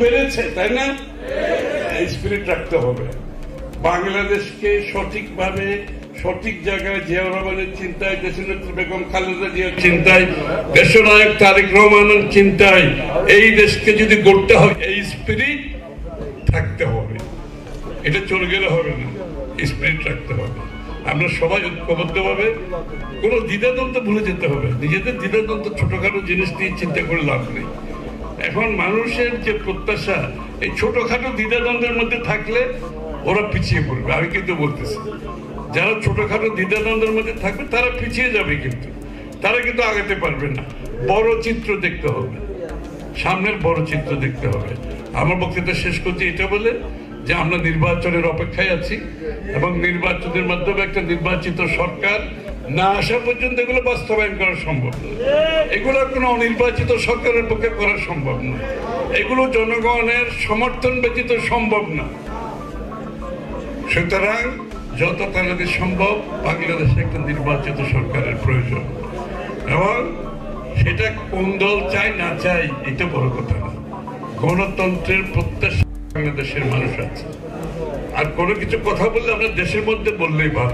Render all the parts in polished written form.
বেড়েছে, তাই না? স্পিরিট রাখতে হবে। বাংলাদেশকে সঠিকভাবে সঠিক জায়গায় জিয়াউর রহমানের চিন্তায়, দেশনেত্রী বেগম খালেদা জিয়ার চিন্তায়, দেশনায়ক তারেক রহমানের চিন্তায় এই দেশকে যদি গড়তে হয়, এই স্পিরিট থাকতে হবে। এটা চলে গেলে হবে না, স্পিরিট রাখতে হবে। আমরা সবাই ঐক্যবদ্ধভাবে কোনো দ্বিধাদ্বন্দ্ব ভুলে যেতে হবে। নিজেদের দ্বিধাদ্বন্দ্ব ছোটখাটো জিনিস নিয়ে চিন্তা করে লাভ নেই। এখন মানুষের যে প্রত্যাশা, এই ছোটখাটো দ্বিধাদ্বন্দ্বের মধ্যে থাকলে ওরা পিছিয়ে পড়বে। আমি কিন্তু বলতেছি, যারা ছোটখাটো দ্বিধাদ্বন্দ্বের মধ্যে থাকবে তারা পিছিয়ে যাবে, কিন্তু তারা কিন্তু আগাতে পারবে না। বড় চিত্র দেখতে হবে, সামনের বড় চিত্র দেখতে হবে। আমার বক্তৃতা শেষ করছি এটা বলে যে আমরা নির্বাচনের অপেক্ষায় আছি এবং নির্বাচনের মাধ্যমে একটা নির্বাচিত সরকার না আসা পর্যন্ত এগুলো বাস্তবায়ন করা সম্ভব না। এগুলো কোনো অনির্বাচিত সরকারের পক্ষে করা সম্ভব না। এগুলো জনগণের সমর্থন ব্যতীত সম্ভব না। সুতরাং যত তাড়াতাড়ি সম্ভব বাংলাদেশে একটা নির্বাচিত সরকারের প্রয়োজন, এবং সেটা কোন দল চাই না চাই এটা বড় কথা না। গণতন্ত্রের প্রত্যাশা বাংলাদেশের মানুষ আছে। আর কোনো কিছু কথা বললে আমরা দেশের মধ্যে বললেই ভালো।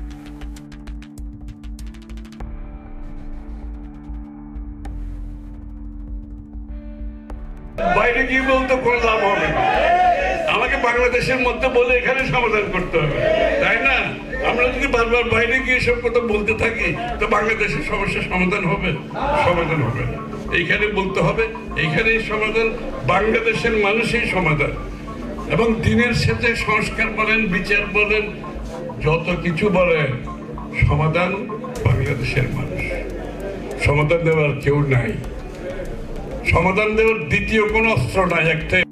বাইরে গিয়ে বলতে কোনো লাভ হবে না। আমাকে বাংলাদেশের মধ্যে বলে এখানে সমাধান করতে হবে, তাই না? আমরা যদি বারবার বাইরে গিয়ে সব কথা বলতে থাকি তো বাংলাদেশের সমস্যার সমাধান হবে? সমাধান হবে না। এইখানে বলতে হবে, এইখানেই সমাধান, বাংলাদেশের মানুষই সমাধান। এবং দিনের সাথে সংস্কার বলেন, বিচার বলেন, যত কিছু বলেন, সমাধান বাংলাদেশের মানুষ। সমাধান দেওয়ার কেউ নাই। সমাধান দেওয়ার দ্বিতীয় কোন অস্ত্র নাই, একটাই।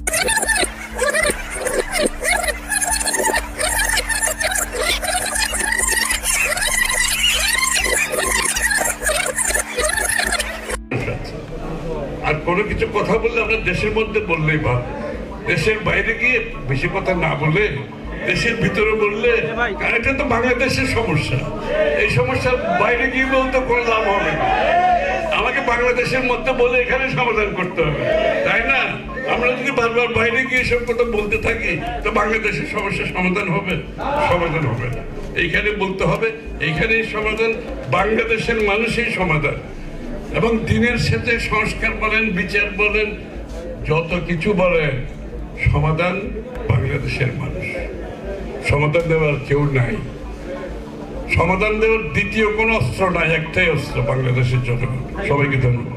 আর কোনো কিছু কথা বললে আমরা দেশের মধ্যে বললেই ভালো। দেশের বাইরে গিয়ে বেশি কথা না বলে দেশের ভিতরে বললে, কারণ এটা তো বাংলাদেশের সমস্যা। এই সমস্যা বাইরে গিয়ে বলতে কোনো লাভ হবে না। আমাকে বাংলাদেশের মধ্যে বলে এখানে সমাধান করতে হবে, তাই না? আমরা যদি বারবার বাইরে গিয়ে সব কথা বলতে থাকি তো বাংলাদেশের সমস্যার সমাধান হবে? সমাধান হবে না। এইখানে বলতে হবে, এইখানেই সমাধান, বাংলাদেশের মানুষই সমাধান। এবং দিনের সাথে সংস্কার বলেন, বিচার বলেন, যত কিছু বলেন, সমাধান বাংলাদেশের মানুষ। সমাধান দেওয়ার কেউ নাই। সমাধান দেওয়ার দ্বিতীয় কোন অস্ত্র নাই, একটাই অস্ত্র, বাংলাদেশের জনগণ। সবাইকে ধন্যবাদ।